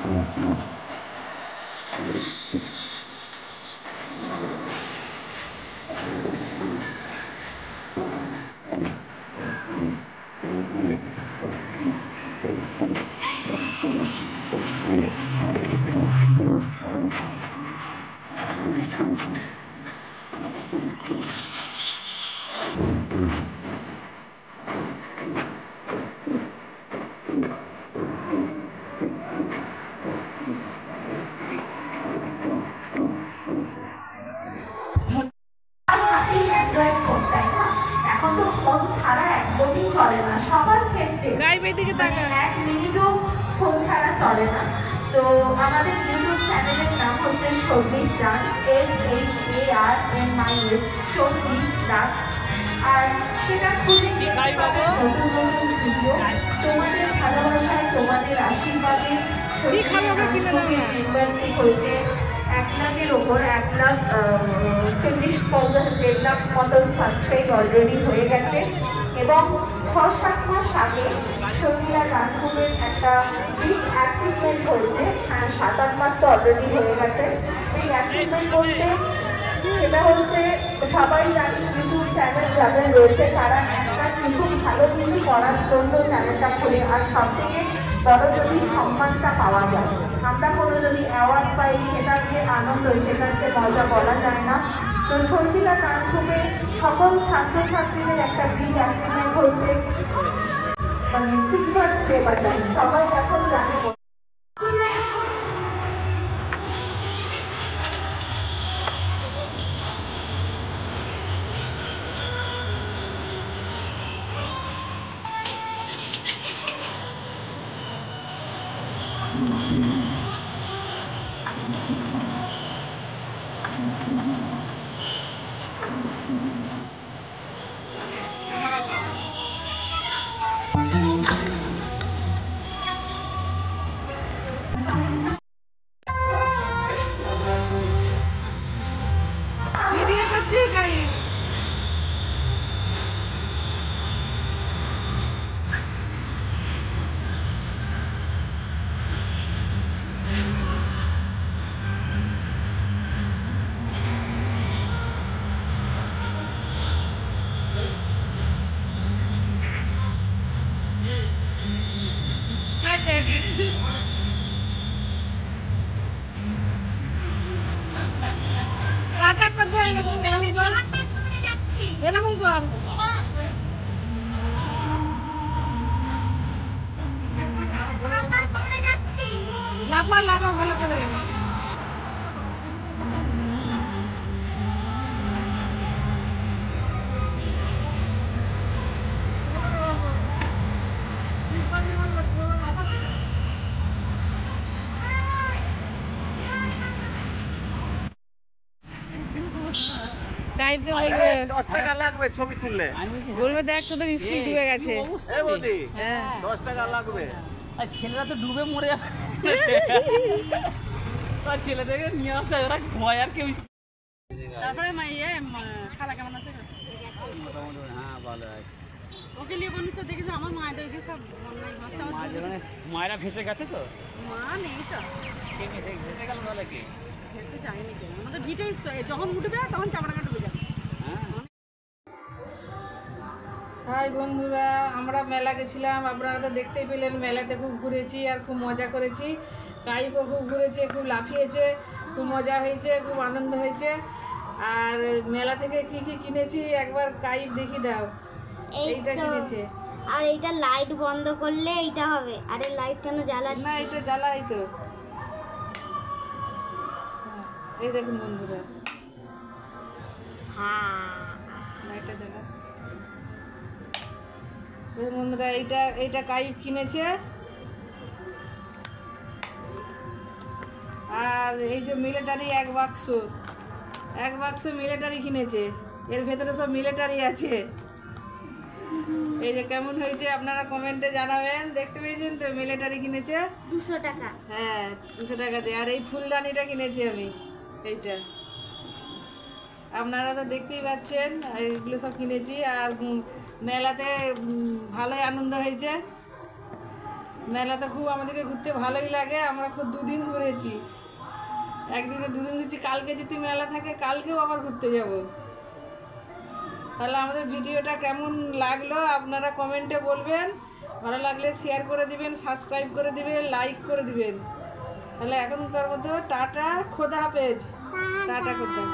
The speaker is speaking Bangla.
এক মিনিটও ফোন ছাড়া চলে না। তো আমাদের ইউটিউব চ্যানেলের নাম হচ্ছে শোরমিস ডান্স, SHARMIS, শোরমিস ডান্স। আর সেটা খুবই নতুন নতুন ভিডিও, তোমাদের ভালোবাসায়, তোমাদের আশীর্বাদে হয়েছে 1,00,000-এর ওপর, 1,40,000 মতন সাবস্ক্রাইব অলরেডি হয়ে গেছে। এবং 6-7 মাস আগে শর্মিলা ডান্স গ্রুপের একটা বিগ অ্যাচিভমেন্ট হয়েছে। 7-8 মাস তো অলরেডি হয়ে গেছে। এই অ্যাচিভমেন্ট বলতে সেটা হচ্ছে, সবাই জানি ইউটিউব চ্যানেল যাদের রয়েছে তারা একটা কিছু ভালো কিছু করার জন্য চ্যানেলটা খোলে। আর সব থেকে বড় যদি সম্মানটা পাওয়া যায়, আমরা কোনো যদি অ্যাওয়ার্ড পাই সেটার যে আনন্দ, সেটার যে মজা বলা যায় না। তো শর্মিলা ডান্স গ্রুপে সকল ছাত্রছাত্রীদের একটা বিগ অ্যাচিভমেন্ট হচ্ছে, মানে সিলভার ডে বাজায় সবাই এখন জানে। ছবি তুললে বলবে দেখ তোদের স্কুল ডুবে গেছে। 10 টাকা লাগবে। আর ছেলেরা তো ডুবে মরে যাবে, ছেলেদেরকে নিয়ে আসতে ওরা ভয় আর কেউ। তারপরে খালা কেমন আছে? হ্যাঁ ভালো আছে। ওকে নিয়ে বলুন তো, দেখেছি আমার মায়েদের সব মায়েরা ভেসে গেছে তো, মা নেই তো, কে ভেসে গেল তাহলে? কি ভেসে যায়নি কেন? আমাদের ভিটে যখন উঠবে তখন চামড়াটা ডুবে যাবে। হাই বন্ধুরা, আমরা মেলা গেছিলাম, আপনারা তো দেখতেই পেলেন। মেলাতে খুব ঘুরেছি আর খুব মজা করেছি। কাইপও খুব ঘুরেছে, খুব লাফিয়েছে, খুব মজা হয়েছে, খুব আনন্দ হয়েছে। আর মেলা থেকে কি কি কিনেছি একবার কাইপ দেখি দাও। এইটা কিনেছে। আর এইটা লাইট বন্ধ করলে এইটা হবে। আরে লাইট কেন জ্বালাচ্ছ? না, এটা জ্বালাই তো। এই দেখুন বন্ধুরা, হ্যাঁ লাইটটা জ্বালা। বন্ধুরা এইটা কাইপ কিনেছে। আর এই যে মিলিটারি এক বাক্স মিলিটারি কিনেছে। এর ভেতরে সব মিলিটারি আছে। এই যে কেমন হয়েছে আপনারা কমেন্টে জানাবেন। দেখতে পেয়েছেন তো, মিলিটারি কিনেছে 200 টাকা। হ্যাঁ 200 টাকা দিয়ে। আর এই ফুলদানিটা কিনেছি আমি, এইটা আপনারা তো দেখতেই পাচ্ছেন। এইগুলো সব কিনেছি। আর মেলাতে ভালোই আনন্দ হয়েছে। মেলাতে খুব আমাদেরকে ঘুরতে ভালোই লাগে। আমরা খুব 2 দিন ঘুরেছি, একদিনে 2 দিন ঘুরেছি। কালকে যদি মেলা থাকে কালকেও আবার ঘুরতে যাব। তাহলে আমাদের ভিডিওটা কেমন লাগলো আপনারা কমেন্টে বলবেন। ভালো লাগলে শেয়ার করে দিবেন, সাবস্ক্রাইব করে দিবেন, লাইক করে দিবেন। তাহলে এখনকার মতো টাটা, খোদা হাফেজ। টাটা, খোদা।